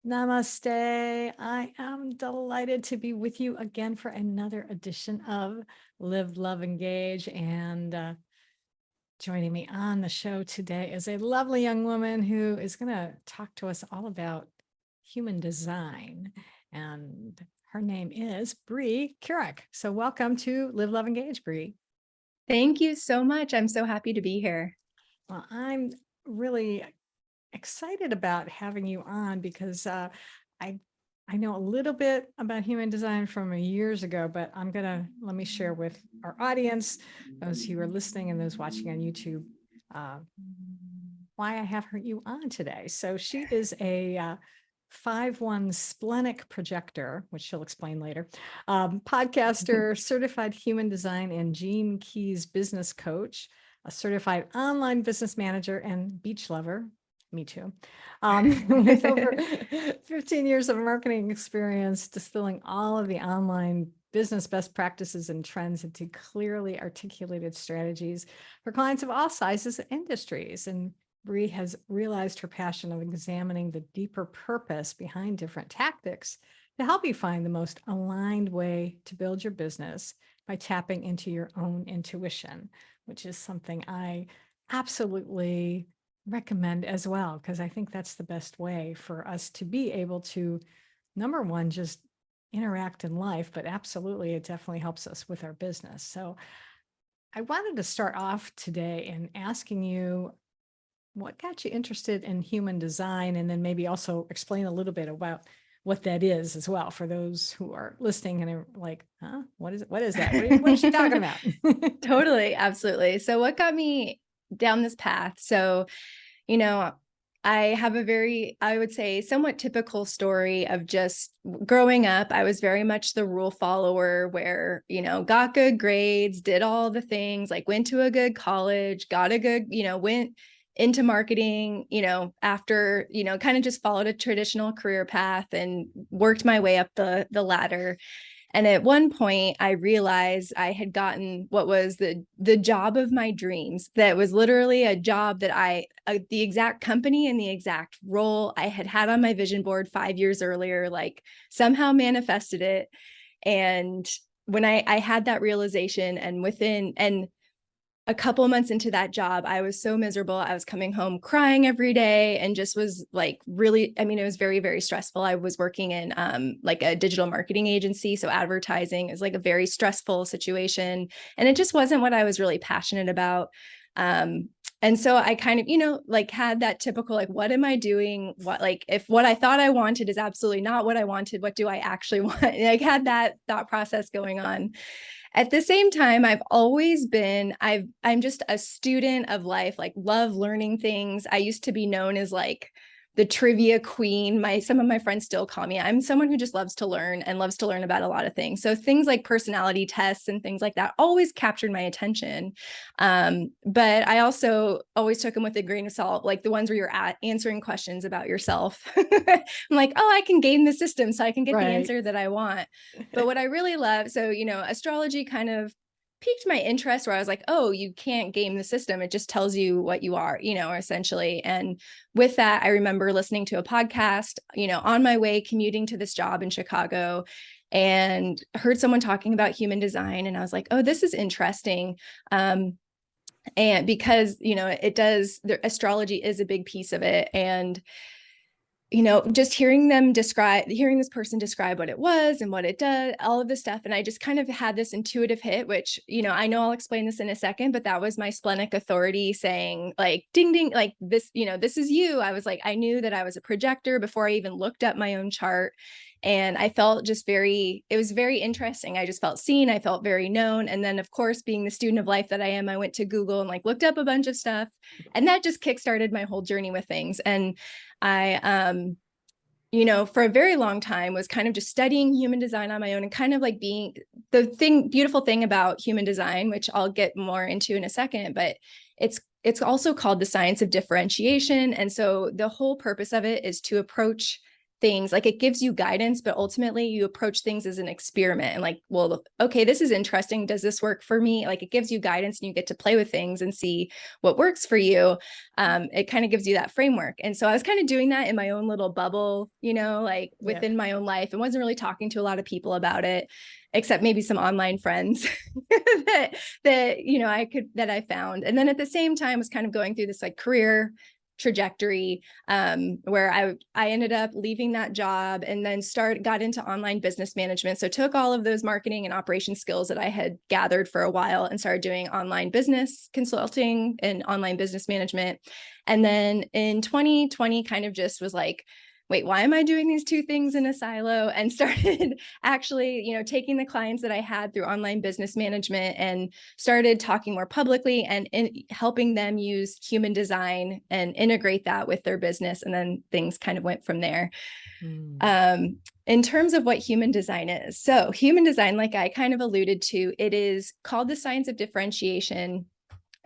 Namaste. I am delighted to be with you again for another edition of Live, Love, Engage. And joining me on the show today is a lovely young woman who is going to talk to us all about human design. And her name is Bree Kuryk. So welcome to Live, Love, Engage, Bree. Thank you so much. I'm so happy to be here. Well, I'm really excited about having you on because I I know a little bit about human design from years ago, but let me share with our audience, those who are listening and those watching on YouTube, uh, why I have you on today. So she is a 5-1 splenic projector, which she'll explain later, podcaster, certified human design and Gene Keys business coach, a certified online business manager, and beach lover. Me too. With over 15 years of marketing experience, distilling all of the online business best practices and trends into clearly articulated strategies for clients of all sizes and industries. And Bree has realized her passion of examining the deeper purpose behind different tactics to help you find the most aligned way to build your business by tapping into your own intuition, which is something I absolutely recommend as well, because I think that's the best way for us to be able to, number one, just interact in life, but absolutely, it definitely helps us with our business. So I wanted to start off today in asking you what got you interested in human design, and then maybe also explain a little bit about what that is as well for those who are listening and are like, huh, what is it? What is that? What is she talking about? Totally, absolutely. So what got me down this path? So, you know, I have a very, I would say, somewhat typical story of just growing up. I was very much the rule follower where, got good grades, did all the things, like went to a good college, got a good, went into marketing, after, kind of just followed a traditional career path and worked my way up the ladder. And at one point, I realized I had gotten what was the job of my dreams. That was literally a job that the exact company and the exact role I had had on my vision board 5 years earlier, like somehow manifested it. And when I had that realization, and a couple of months into that job, I was so miserable. I was coming home crying every day and just was like really, it was very, very stressful. I was working in like a digital marketing agency. So advertising is like a very stressful situation. And it just wasn't what I was really passionate about. And so I kind of, like had that typical, like, what am I doing? If what I thought I wanted is absolutely not what I wanted, what do I actually want? And I had that thought process going on. At the same time, I'm just a student of life, like love learning things. I used to be known as like the trivia queen. Some of my friends still call me. I'm someone who just loves to learn and loves to learn about a lot of things. So things like personality tests and things like that always captured my attention. But I also always took them with a grain of salt, like the ones where you're answering questions about yourself. I'm like, oh, I can game the system so I can get the answer that I want. But what I really love, so, astrology kind of piqued my interest where I was like, oh, you can't game the system. It just tells you what you are, essentially. And with that, I remember listening to a podcast, on my way commuting to this job in Chicago, and heard someone talking about human design. And I was like, oh, this is interesting. And because, astrology is a big piece of it. And just hearing this person describe what it was and what it does, all of this stuff. And I just kind of had this intuitive hit, which, I know I'll explain this in a second, but that was my splenic authority saying like, ding, ding, like this, this is you. I was like, I knew that I was a projector before I even looked up my own chart. And I felt it was very interesting. I just felt seen. I felt very known. And then of course, being the student of life that I am, I went to Google and like looked up a bunch of stuff, and that just kickstarted my whole journey with things. And I, for a very long time was kind of just studying human design on my own and kind of like being beautiful thing about human design, which I'll get more into in a second, but it's also called the science of differentiation. And so the whole purpose of it is to approach things, like it gives you guidance, but ultimately you approach things as an experiment and like, well, okay, this is interesting. Does this work for me? Like it gives you guidance and you get to play with things and see what works for you. It kind of gives you that framework. And so I was kind of doing that in my own little bubble, like within my own life, and wasn't really talking to a lot of people about it, except maybe some online friends that I found. And then at the same time was kind of going through this like career trajectory, where I ended up leaving that job and then got into online business management. So took all of those marketing and operation skills that I had gathered for a while and started doing online business consulting and online business management. And then in 2020 kind of just was like, wait, why am I doing these two things in a silo? And started actually, taking the clients that I had through online business management and started talking more publicly and helping them use human design and integrate that with their business. And then things kind of went from there. In terms of what human design is. So human design, like I kind of alluded to, it is called the science of differentiation.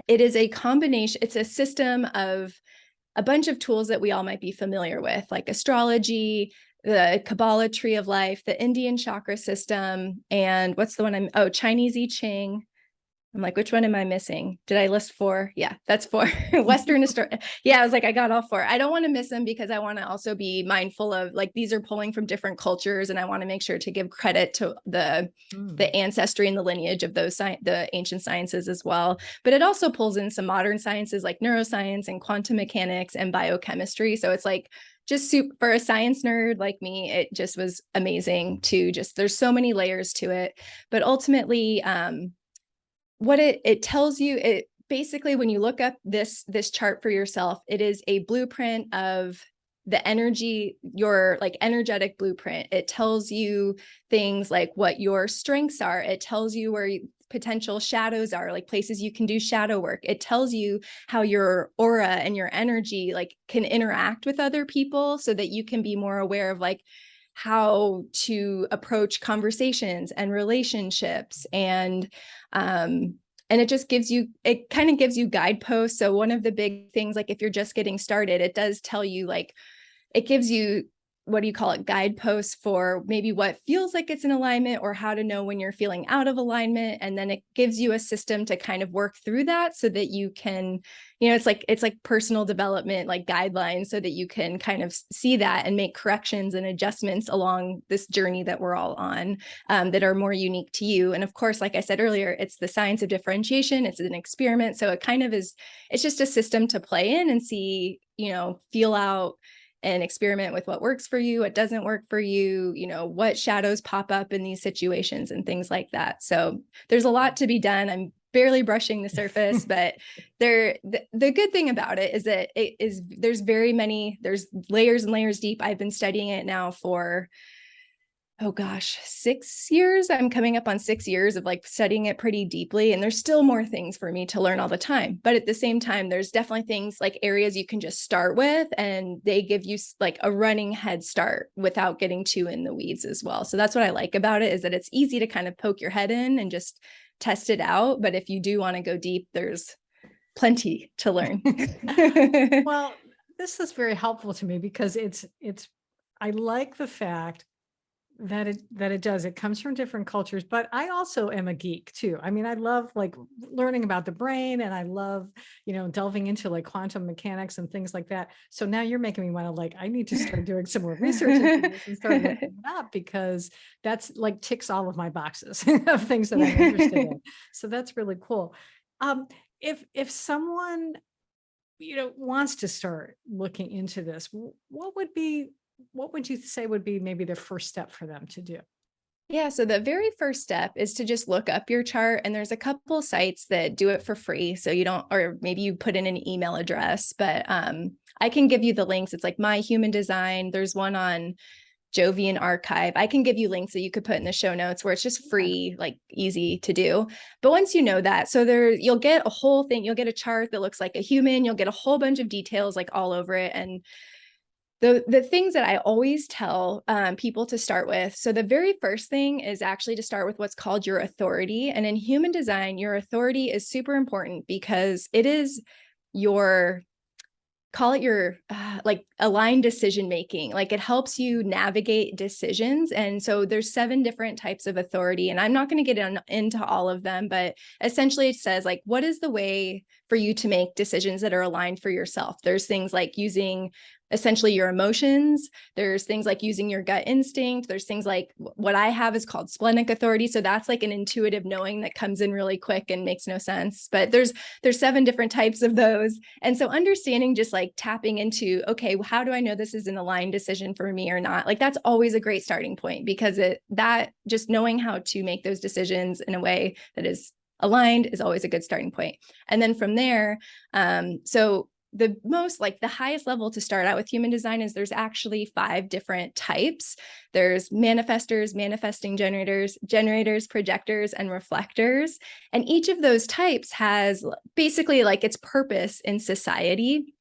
It is a combination, it's a system of a bunch of tools that we all might be familiar with, like astrology, the Kabbalah tree of life, the Indian chakra system, and what's the one Chinese I Ching. I'm like, which one am I missing? Did I list 4? Yeah, that's 4. Western astrology. Yeah, I was like, I got all 4. I don't want to miss them because I want to also be mindful of like, these are pulling from different cultures. And I want to make sure to give credit to the ancestry and the lineage of those the ancient sciences as well. But it also pulls in some modern sciences like neuroscience and quantum mechanics and biochemistry. So it's like, just for a science nerd like me, it just was amazing to there's so many layers to it. But ultimately, what it tells you, it basically, when you look up this chart for yourself, it is a blueprint of the energy, your like energetic blueprint. It tells you things like what your strengths are. It tells you where potential shadows are, like places you can do shadow work. It tells you how your aura and your energy like can interact with other people so that you can be more aware of like how to approach conversations and relationships. And it just kind of gives you guideposts. So one of the big things, like if you're just getting started, it does tell you like, it gives you, what do you call it, guideposts for maybe what feels like it's in alignment or how to know when you're feeling out of alignment. And then it gives you a system to kind of work through that so that you can, it's like personal development, like guidelines, so that you can kind of see that and make corrections and adjustments along this journey that we're all on, that are more unique to you. And of course, like I said earlier, it's the science of differentiation. It's an experiment. So it kind of is, it's just a system to play in and see, feel out and experiment with what works for you, what doesn't work for you, what shadows pop up in these situations and things like that. So there's a lot to be done. I'm barely brushing the surface, but the good thing about it is that there's layers and layers deep. I've been studying it now for 6 years. I'm coming up on 6 years of like studying it pretty deeply. And there's still more things for me to learn all the time. But at the same time, there's definitely things like areas you can just start with, and they give you like a running head start without getting too in the weeds as well. So that's what I like about it, is that it's easy to kind of poke your head in and just test it out. But if you do want to go deep, there's plenty to learn. Well, this is very helpful to me because I like the fact that it comes from different cultures, but I also am a geek too. I mean, I love like learning about the brain, and I love, delving into like quantum mechanics and things like that. So now you're making me want to like, I need to start doing some more research into this and start looking it up, because that's like ticks all of my boxes of things that I'm interested in. So that's really cool. If someone, wants to start looking into this, what would you say would be maybe the first step for them to do? Yeah, so the very first step is to just look up your chart, and there's a couple sites that do it for free. So you don't, or maybe you put in an email address, but I can give you the links. It's like My Human Design. There's one on Jovian Archive. I can give you links that you could put in the show notes where it's just free, like easy to do. But once you know that, so you'll get a whole thing, you'll get a chart that looks like a human, you'll get a whole bunch of details like all over it. And the things that I always tell people to start with. So the very first thing is actually to start with what's called your authority. And in human design, your authority is super important because it is your call it your like aligned decision making. Like it helps you navigate decisions. And so there's 7 different types of authority, and I'm not going to get into all of them, but essentially it says like, what is the way for you to make decisions that are aligned for yourself? There's things like using essentially your emotions. There's things like using your gut instinct. There's things like what I have is called splenic authority. So that's like an intuitive knowing that comes in really quick and makes no sense. But there's 7 different types of those. And so understanding, just like tapping into, okay, how do I know this is an aligned decision for me or not? Like that's always a great starting point, because that just knowing how to make those decisions in a way that is aligned is always a good starting point. And then from there, so the highest level to start out with human design is there's actually 5 different types. There's manifestors, manifesting generators, projectors, and reflectors. And each of those types has basically like its purpose in society.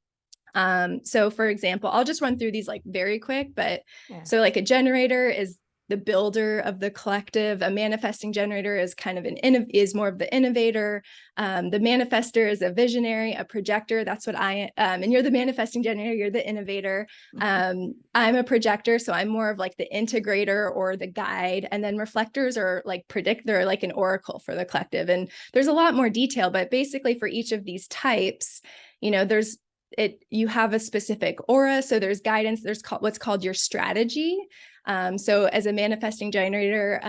So for example, I'll just run through these like very quick, but so like a generator is the builder of the collective. A manifesting generator is kind of is more of the innovator. The manifester is a visionary. A projector, that's what I am. And you're the manifesting generator, you're the innovator. I'm a projector, so I'm more of like the integrator or the guide. And then reflectors are like they're like an oracle for the collective. And there's a lot more detail, but basically for each of these types, you have a specific aura. So there's guidance, there's what's called your strategy. So as a manifesting generator,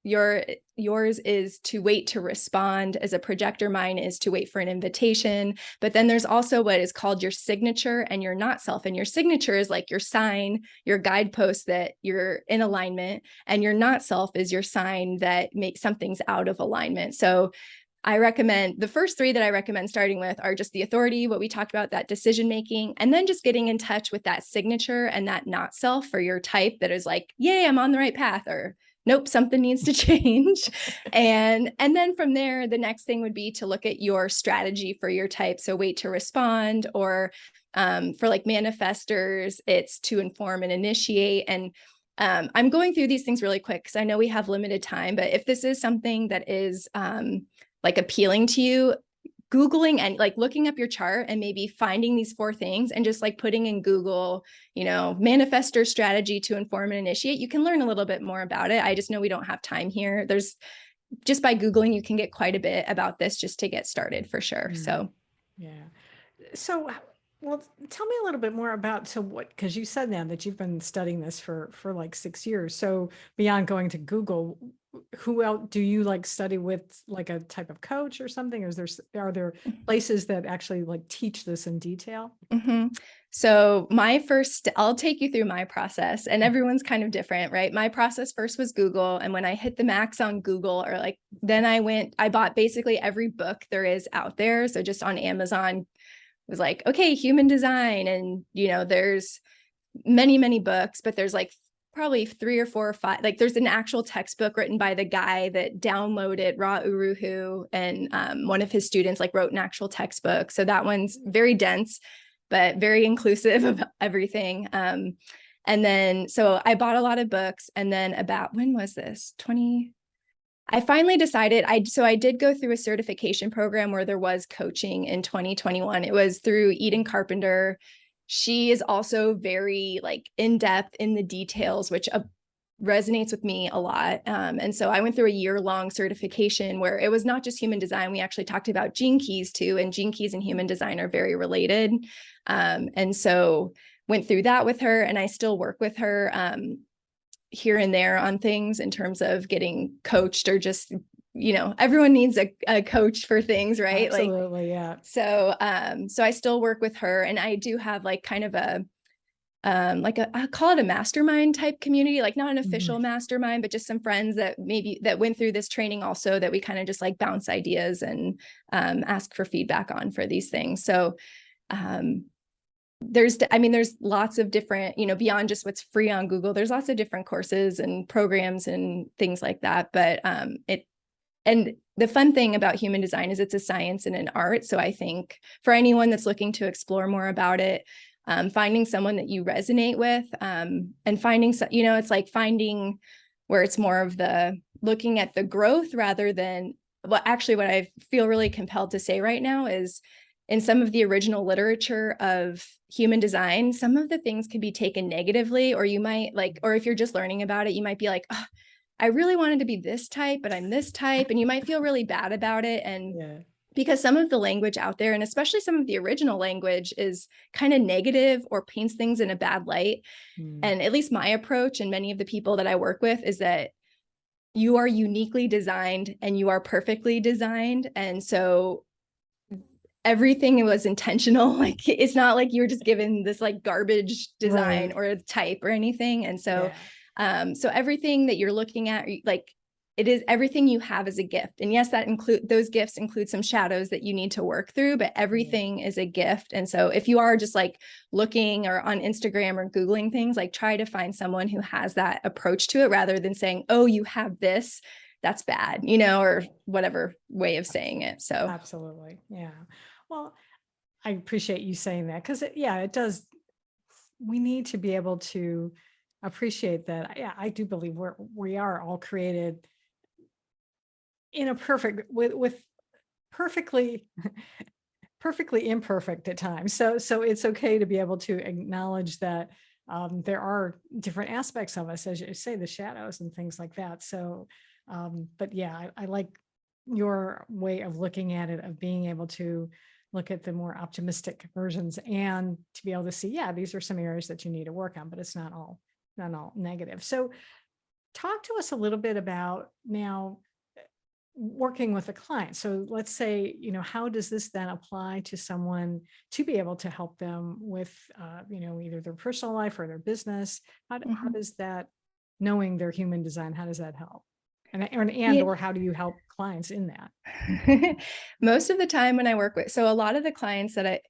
yours is to wait to respond. As a projector, mine is to wait for an invitation. But then there's also what is called your signature and your not self. And your signature is like your sign, your guidepost that you're in alignment, and your not self is your sign that makes something's out of alignment. So I recommend the first 3 that I recommend starting with are just the authority, what we talked about, that decision making, and then just getting in touch with that signature and that not self for your type that is like, yay, I'm on the right path, or nope, something needs to change. And then from there, the next thing would be to look at your strategy for your type. So wait to respond, or for like manifestors, it's to inform and initiate. And I'm going through these things really quick because I know we have limited time, but if this is something that is like appealing to you, Googling and like looking up your chart and maybe finding these 4 things and just like putting in Google, manifestor strategy to inform and initiate, you can learn a little bit more about it. I just know we don't have time here. Just by Googling, you can get quite a bit about this just to get started for sure. So, yeah. So, well, tell me a little bit more about, because you said now that you've been studying this for like 6 years. So beyond going to Google, who else do you like study with, like a type of coach or something? Or are there places that actually like teach this in detail? Mm-hmm. So I'll take you through my process, and everyone's kind of different, right? My process first was Google. And when I hit the max on Google, then I bought basically every book there is out there. So just on Amazon, it was like, okay, human design. And, there's many, many books, but there's like probably 3 or 4 or 5, like there's an actual textbook written by the guy that downloaded Ra Uruhu, and one of his students like wrote an actual textbook. So that one's very dense, but very inclusive of everything. And then, so I bought a lot of books, and then when was this? I finally decided, I did go through a certification program where there was coaching in 2021. It was through Eden Carpenter. She is also very like in-depth in the details, which resonates with me a lot. And so I went through a year-long certification where it was not just human design. We actually talked about gene keys too, and gene keys and human design are very related. And so went through that with her, and I still work with her here and there on things in terms of getting coached, or just, everyone needs a coach for things, right? Absolutely, yeah. So I still work with her, and I do have like kind of I call it a mastermind type community, like not an official mastermind, but just some friends that went through this training also, that we kind of just like bounce ideas and ask for feedback on for these things. So there's lots of different, beyond just what's free on Google, there's lots of different courses and programs and things like that. But and the fun thing about human design is it's a science and an art. So I think for anyone that's looking to explore more about it, finding someone that you resonate with, and finding, it's like finding where it's more of the looking at the growth rather than what I feel really compelled to say right now is in some of the original literature of human design, some of the things could be taken negatively, or you might like, or if you're just learning about it, you might be like, oh, I really wanted to be this type, but I'm this type. And you might feel really bad about it. And Yeah. because some of the language out there, and especially some of the original language, is kind of negative or paints things in a bad light. Mm. And at least my approach and many of the people that I work with is that you are uniquely designed and you are perfectly designed. And so everything was intentional. Like, it's not like you were just given this like garbage design Right. or a type or anything. And so, Yeah. so everything that you're looking at, like, it is everything you have as a gift. And yes, those gifts include some shadows that you need to work through, but Yeah. everything is a gift. And so if you are just like looking or on Instagram or Googling things, like, try to find someone who has that approach to it rather than saying, oh, you have this, that's bad, or whatever way of saying it. So Absolutely. Yeah. Well, I appreciate you saying that because yeah, it does. We need to be able to appreciate that. Yeah, I do believe we are all created in a perfect with perfectly perfectly imperfect at times. So it's okay to be able to acknowledge that there are different aspects of us, as you say, the shadows and things like that. So, but yeah, I like your way of looking at it, of being able to look at the more optimistic versions and to be able to see, yeah, these are some areas that you need to work on, but it's not all negative. So talk to us a little bit about now working with a client. So let's say, how does this then apply to someone to be able to help them with, either their personal life or their business? How mhm. does that, knowing their human design, how does that help? And Yeah. or how do you help clients in that? Most of the time when I work with, so a lot of the clients that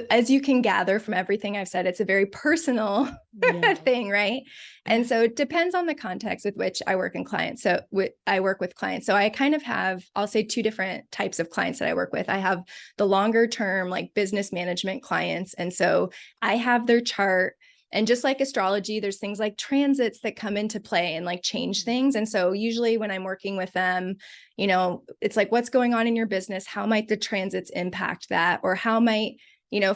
as you can gather from everything I've said, it's a very personal Yeah. thing, right? And so it depends on the context with which I work in clients. So I work with clients. So I kind of have, I'll say, two different types of clients that I work with. I have the longer term, like business management clients. And so I have their chart. And just like astrology, there's things like transits that come into play and like change things. And so usually when I'm working with them, it's like, what's going on in your business? How might the transits impact that? Or how might,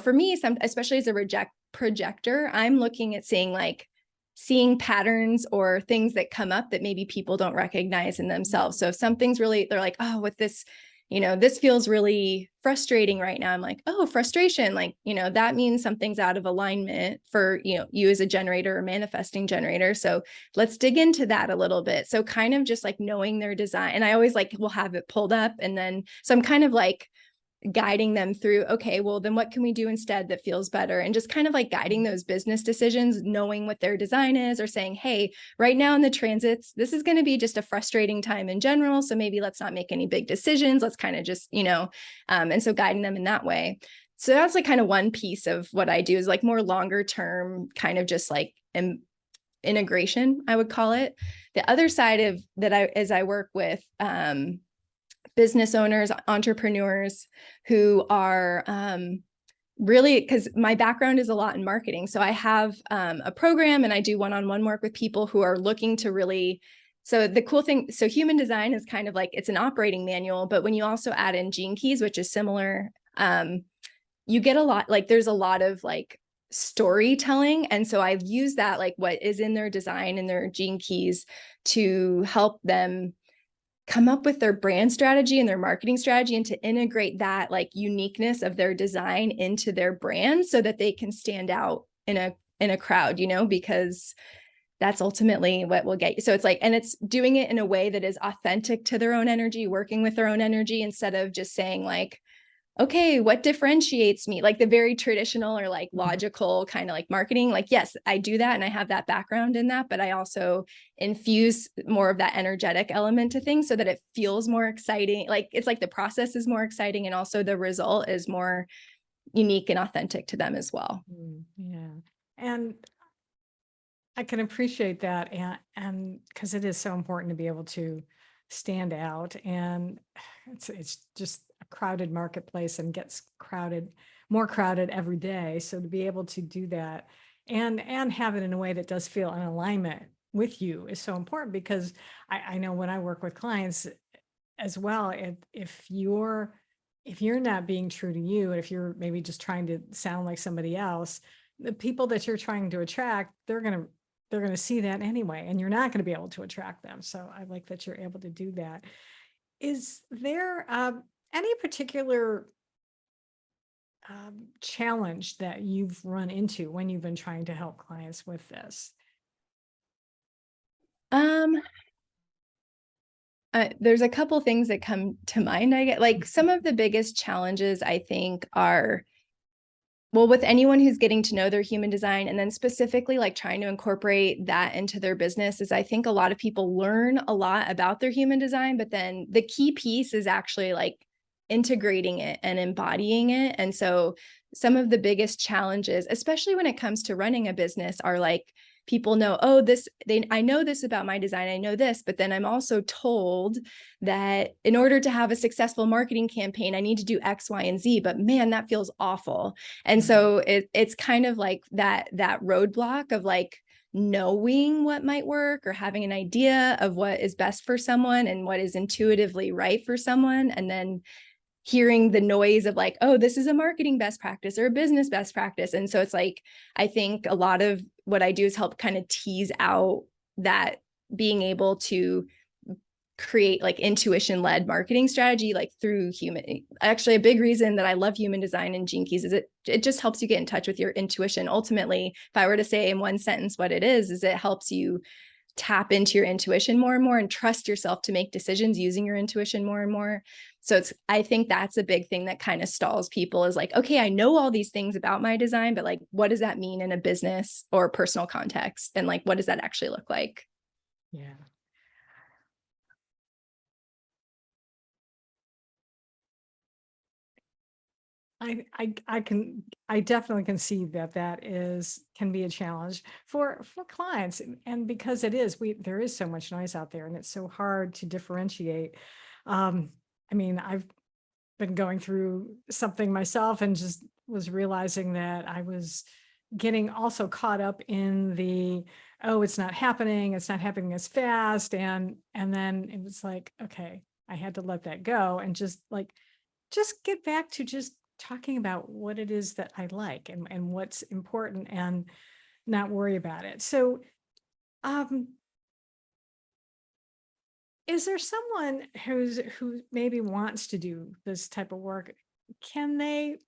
for me, especially as a projector, I'm looking at seeing patterns or things that come up that maybe people don't recognize in themselves. So if something's really, they're like, oh, with this, this feels really frustrating right now. I'm like, oh, frustration. Like, that means something's out of alignment for, you as a generator or manifesting generator. So let's dig into that a little bit. So kind of just like knowing their design. And I always like will have it pulled up. And then, so I'm kind of like guiding them through, okay, well, then what can we do instead that feels better? And just kind of like guiding those business decisions, knowing what their design is, or saying, hey, right now in the transits, this is going to be just a frustrating time in general. So maybe let's not make any big decisions. Let's kind of just, and so guiding them in that way. So that's like kind of one piece of what I do, is like more longer term, kind of just like integration, I would call it. The other side of that, as I work with, business owners, entrepreneurs who are really, because my background is a lot in marketing. So I have a program and I do one-on-one work with people who are looking to really, so the cool thing, so human design is kind of like, it's an operating manual, but when you also add in gene keys, which is similar, you get a lot, like there's a lot of like storytelling. And so I've used that, like what is in their design and their gene keys, to help them come up with their brand strategy and their marketing strategy, and to integrate that like uniqueness of their design into their brand so that they can stand out in a crowd, because that's ultimately what will get you. So it's like, and it's doing it in a way that is authentic to their own energy, working with their own energy, instead of just saying like, okay, what differentiates me? Like the very traditional or like logical kind of like marketing. Like, yes, I do that and I have that background in that, but I also infuse more of that energetic element to things so that it feels more exciting. Like it's like the process is more exciting, and also the result is more unique and authentic to them as well. Yeah. And I can appreciate that, and because it is so important to be able to stand out, and it's just a crowded marketplace and gets more crowded every day. So to be able to do that and have it in a way that does feel in alignment with you is so important, because I know when I work with clients as well, if you're if you're not being true to you, and if you're maybe just trying to sound like somebody else, the people that you're trying to attract, they're gonna see that anyway, and you're not gonna be able to attract them. So I like that you're able to do that. Is there any particular challenge that you've run into when you've been trying to help clients with this? Um, there's a couple things that come to mind. I get like some of the biggest challenges I think are, well, with anyone who's getting to know their human design and then specifically like trying to incorporate that into their business is I think a lot of people learn a lot about their human design, but then the key piece is actually like integrating it and embodying it. And so some of the biggest challenges, especially when it comes to running a business, are like people know, oh, I know this about my design, I know this, but then I'm also told that in order to have a successful marketing campaign, I need to do X, Y, and Z. But man, that feels awful. And so it's kind of like that roadblock of like knowing what might work or having an idea of what is best for someone and what is intuitively right for someone. And then hearing the noise of like, oh, this is a marketing best practice or a business best practice. And so it's like, I think a lot of what I do is help kind of tease out that being able to create like intuition-led marketing strategy, like through human. Actually, a big reason that I love human design and Gene Keys is it just helps you get in touch with your intuition. Ultimately, if I were to say in one sentence what it is it helps you tap into your intuition more and more and trust yourself to make decisions using your intuition more and more. So I think that's a big thing that kind of stalls people is like, okay, I know all these things about my design, but like, what does that mean in a business or personal context? And like, what does that actually look like? Yeah. I definitely can see that can be a challenge for clients, and because there is so much noise out there and it's so hard to differentiate. I mean, I've been going through something myself and just was realizing that I was getting also caught up in the, oh, it's not happening as fast, and then it was like, okay, I had to let that go and just get back to just talking about what it is that I like and what's important, and not worry about it. So, um, is there someone who maybe wants to do this type of work? Can they,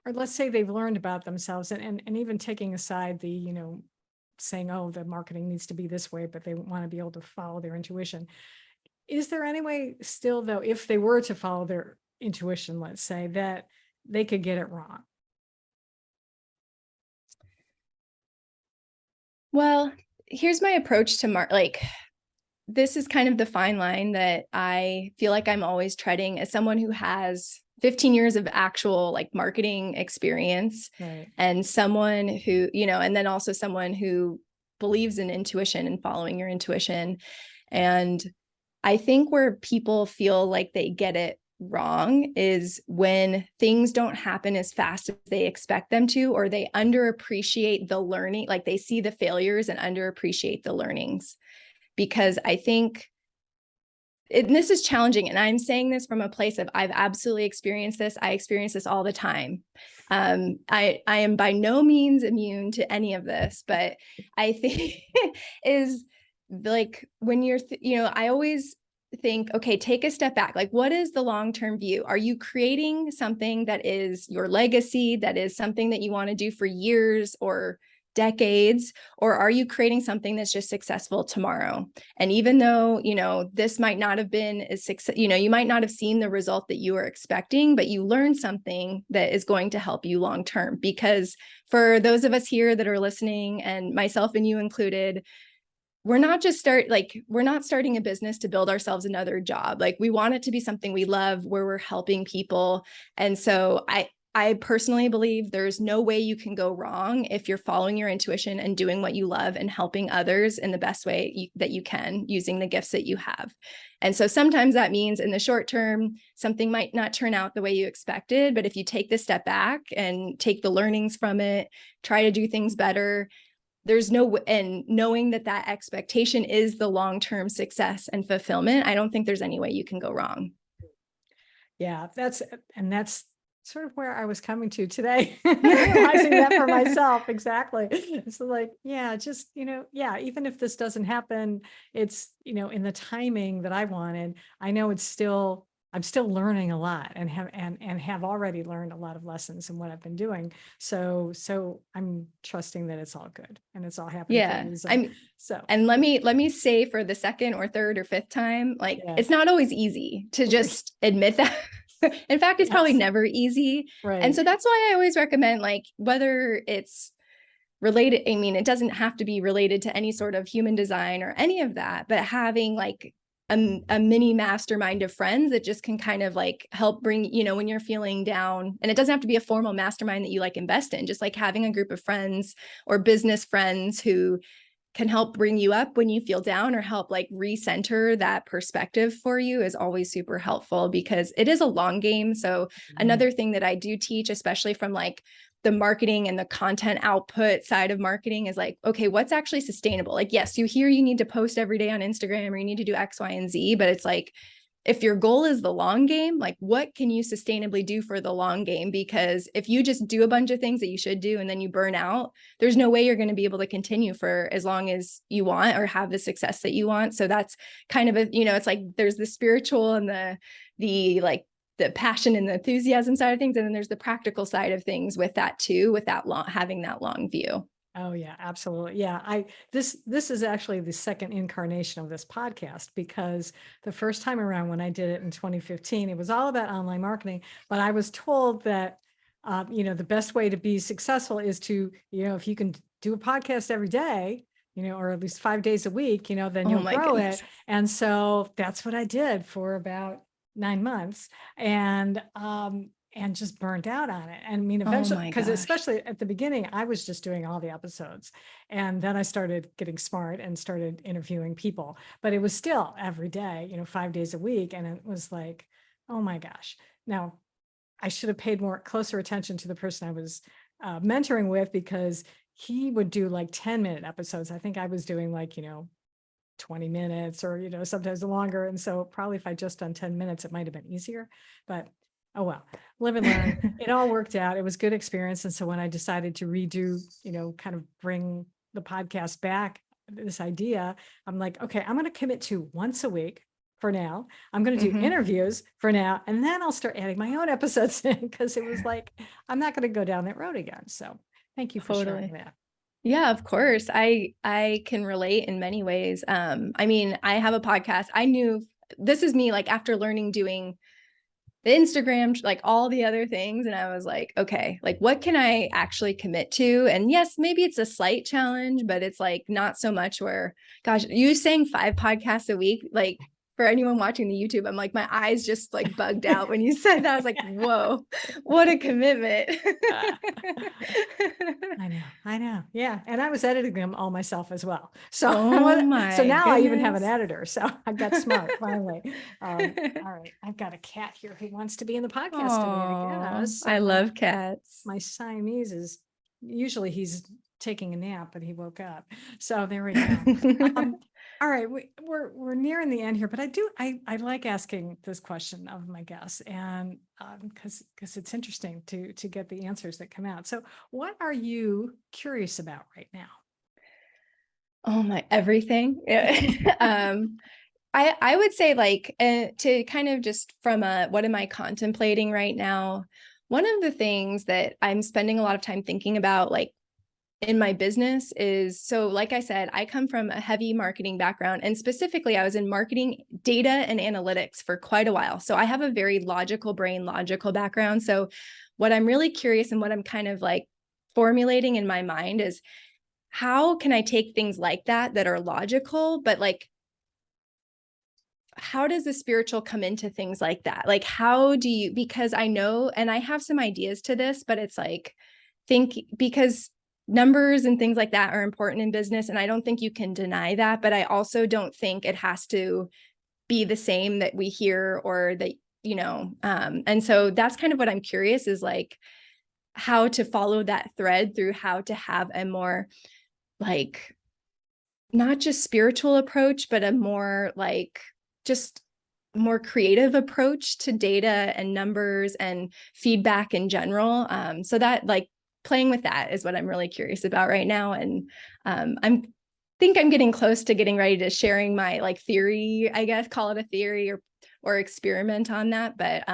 or let's say they've learned about themselves, and even taking aside the, saying, oh, the marketing needs to be this way, but they want to be able to follow their intuition. Is there any way still, though, if they were to follow their intuition, let's say, that they could get it wrong? Well, here's my approach to like this is kind of the fine line that I feel like I'm always treading as someone who has 15 years of actual like marketing experience, Right. and someone who, and then also someone who believes in intuition and following your intuition. And I think where people feel like they get it wrong is when things don't happen as fast as they expect them to, or they underappreciate the learning, like they see the failures and underappreciate the learnings. Because I think and this is challenging, and I'm saying this from a place of I've absolutely experienced this. I experience this all the time. I am by no means immune to any of this, but I think is like when you're, I always think, okay, take a step back. Like, what is the long-term view? Are you creating something that is your legacy, that is something that you want to do for years or decades, or are you creating something that's just successful tomorrow? And even though, this might not have been as success, you might not have seen the result that you were expecting, but you learned something that is going to help you long term. Because for those of us here that are listening, and myself and you included, we're not starting a business to build ourselves another job. Like, we want it to be something we love, where we're helping people. And so I personally believe there's no way you can go wrong if you're following your intuition and doing what you love and helping others in the best way that you can, using the gifts that you have. And so sometimes that means in the short term, something might not turn out the way you expected, but if you take the step back and take the learnings from it, try to do things better, and knowing that expectation is the long-term success and fulfillment, I don't think there's any way you can go wrong. Yeah, that's sort of where I was coming to today, realizing that for myself. Exactly. It's like, yeah, just, yeah, even if this doesn't happen, it's, in the timing that I wanted, I know I'm still learning a lot and have already learned a lot of lessons in what I've been doing. So I'm trusting that it's all good and it's all happening for a Yeah. reason. So And let me say for the second or third or fifth time, like yeah. it's not always easy to just admit that. In fact, it's probably Yes. never easy. And Right. so that's why I always recommend, like, whether it's related, I mean, it doesn't have to be related to any sort of human design or any of that, but having like a mini mastermind of friends that just can kind of like help bring, when you're feeling down, and it doesn't have to be a formal mastermind that you like invest in, just like having a group of friends or business friends who can help bring you up when you feel down, or help like recenter that perspective for you, is always super helpful, because it is a long game. So Mhm. another thing that I do teach, especially from like the marketing and the content output side of marketing, is like, okay, what's actually sustainable? Like, yes, you hear you need to post every day on Instagram, or you need to do X, Y, and Z, but it's like, if your goal is the long game, like what can you sustainably do for the long game? Because if you just do a bunch of things that you should do and then you burn out, there's no way you're going to be able to continue for as long as you want, or have the success that you want. So that's kind of it's like there's the spiritual and the like the passion and the enthusiasm side of things, and then there's the practical side of things with that too, with that having that long view. Oh yeah, absolutely. Yeah, this is actually the second incarnation of this podcast, because the first time around when I did it in 2015, it was all about online marketing, but I was told that the best way to be successful is to, if you can do a podcast every day, or at least 5 days a week, then Oh you'll my grow goodness. it. And so that's what I did for about 9 months. And just burned out on it. And I mean, Oh eventually, my because gosh. especially at the beginning, I was just doing all the episodes. And then I started getting smart and started interviewing people. But it was still every day, 5 days a week. And it was like, oh my gosh. Now, I should have paid closer attention to the person I was mentoring with, because he would do like 10-minute episodes. I think I was doing like, 20 minutes or, sometimes longer. And so probably if I just done 10 minutes, it might have been easier, but oh well, live and learn. It all worked out. It was good experience. And so when I decided to redo, kind of bring the podcast back, this idea, I'm like, okay, I'm going to commit to once a week for now. I'm going to do Mhm. interviews for now, and then I'll start adding my own episodes in, because it was like, I'm not going to go down that road again. So thank you for sharing Totally. that. Yeah, of course. I can relate in many ways. I mean, I have a podcast. I knew this is me like after learning doing the Instagram, like all the other things. And I was like, okay, like what can I actually commit to? And yes, maybe it's a slight challenge, but it's like not so much where, gosh, you saying 5 podcasts a week, like for anyone watching the YouTube, I'm like, my eyes just like bugged out when you said that. I was like, whoa, what a commitment. I know. Yeah. And I was editing them all myself as well. So, Oh so my now I even have an goodness. editor. So I got smart finally. All right. I've got a cat here who wants to be in the podcast today, I Oh, guess. So I love cats. my Siamese is usually he's taking a nap, but he woke up. So there we go. Um, all right, we're nearing the end here, but I like asking this question of my guests, and because it's interesting to get the answers that come out. So, what are you curious about right now? Oh my, everything. I would say like to kind of just from a what am I contemplating right now? One of the things that I'm spending a lot of time thinking about, like in my business, is so like I said, I come from a heavy marketing background, and specifically I was in marketing data and analytics for quite a while. So I have a very logical brain, logical background. So what I'm really curious and what I'm kind of like formulating in my mind is, how can I take things like that are logical, but like how does the spiritual come into things like that? Like, how do you, because I know, and I have some ideas to this, but it's like, think, because numbers and things like that are important in business. And I don't think you can deny that, but I also don't think it has to be the same that we hear or that, and so that's kind of what I'm curious is like how to follow that thread through, how to have a more like, not just spiritual approach, but a more like just more creative approach to data and numbers and feedback in general. So that like playing with that is what I'm really curious about right now. And I'm think I'm getting close to getting ready to sharing my like theory, I guess, call it a theory or experiment on that. But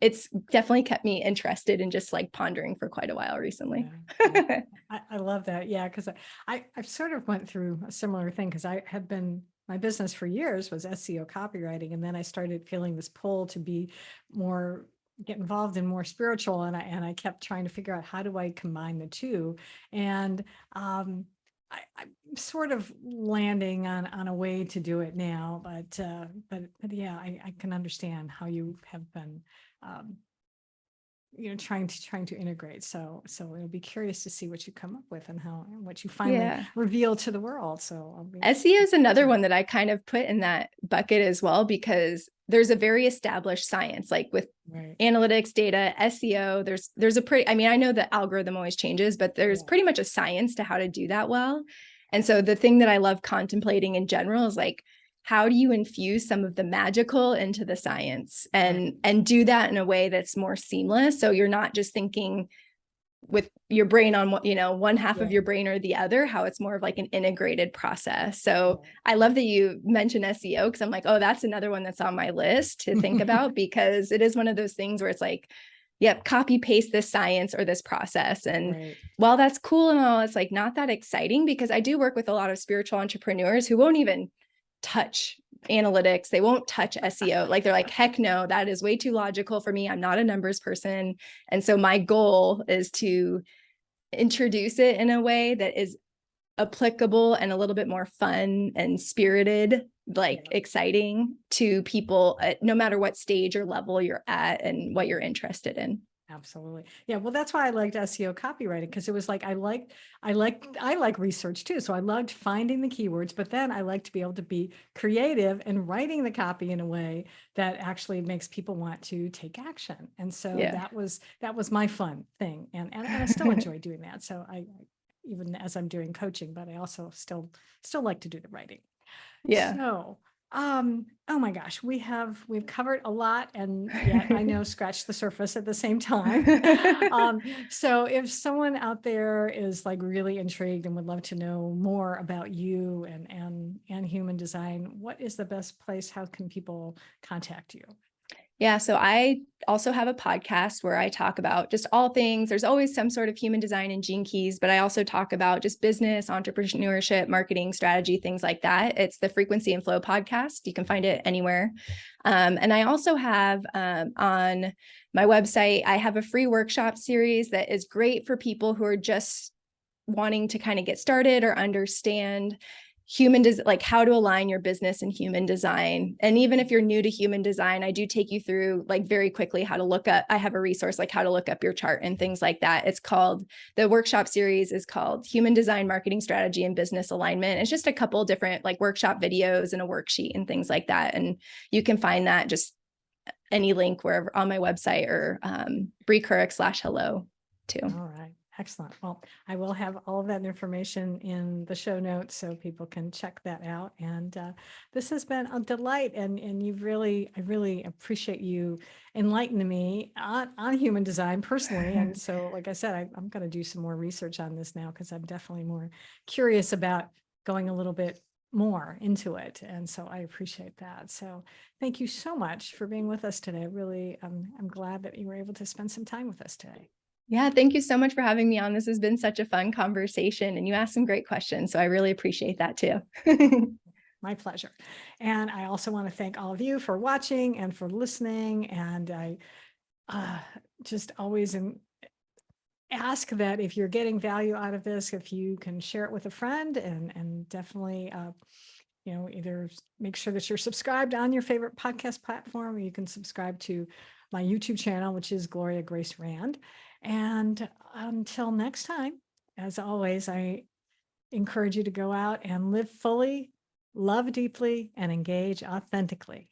it's definitely kept me interested in just like pondering for quite a while recently. Yeah. I love that. Yeah, because I've sort of went through a similar thing because I had been my business for years was SEO copywriting, and then I started feeling this pull to be more get involved in more spiritual, and I kept trying to figure out how do I combine the two, and I'm sort of landing on a way to do it now, but yeah, I can understand how you have been. Um, trying to integrate. So it'll be curious to see what you come up with and what you finally Yeah. reveal to the world. So I'll be SEO is another one that I kind of put in that bucket as well, because there's a very established science, like with right. analytics, data, SEO. There's a pretty, I mean, I know the algorithm always changes, but there's pretty much a science to how to do that well. And so the thing that I love contemplating in general is like, how do you infuse some of the magical into the science and do that in a way that's more seamless? So you're not just thinking with your brain on what, one half of your brain or the other, how it's more of like an integrated process. So I love that you mentioned SEO, because I'm like, oh, that's another one that's on my list to think about, because it is one of those things where it's like, yep, copy paste this science or this process. And while that's cool and all, it's like not that exciting, because I do work with a lot of spiritual entrepreneurs who won't even touch analytics. They won't touch SEO. Like they're like, heck no, that is way too logical for me. I'm not a numbers person. And so my goal is to introduce it in a way that is applicable and a little bit more fun and spirited, like exciting to people, no matter what stage or level you're at and what you're interested in. Absolutely. Yeah. Well, that's why I liked SEO copywriting, because it was like I like research too. So I loved finding the keywords, but then I like to be able to be creative and writing the copy in a way that actually makes people want to take action. And so that was my fun thing. And I still enjoy doing that. So I even as I'm doing coaching, but I also still like to do the writing. Yeah. So oh my gosh, we've covered a lot, and yet I know scratch the surface at the same time. So if someone out there is like really intrigued and would love to know more about you and human design, what is the best place? How can people contact you? Yeah. So I also have a podcast where I talk about just all things. There's always some sort of human design and gene keys, but I also talk about just business, entrepreneurship, marketing, strategy, things like that. It's the Frequency and Flow podcast. You can find it anywhere. And I also have on my website, I have a free workshop series that is great for people who are just wanting to kind of get started or understand like how to align your business and human design. And even if you're new to human design, I do take you through like very quickly how to look up, I have a resource like how to look up your chart and things like that. It's called, the workshop series is called Human Design, Marketing Strategy, and Business Alignment. It's just a couple different like workshop videos and a worksheet and things like that. And you can find that just any link wherever on my website or Bree Kuryk /hello too. All right. Excellent. Well, I will have all of that information in the show notes so people can check that out. And this has been a delight. And I really appreciate you enlightening me on human design personally. And so, like I said, I'm going to do some more research on this now, because I'm definitely more curious about going a little bit more into it. And so I appreciate that. So thank you so much for being with us today. Really, I'm glad that you were able to spend some time with us today. Yeah, thank you so much for having me on. This has been such a fun conversation, and you asked some great questions. So I really appreciate that too. My pleasure. And I also want to thank all of you for watching and for listening. And I just always ask that if you're getting value out of this, if you can share it with a friend, and definitely either make sure that you're subscribed on your favorite podcast platform, or you can subscribe to my YouTube channel, which is Gloria Grace Rand. And until next time, as always, I encourage you to go out and live fully, love deeply, and engage authentically.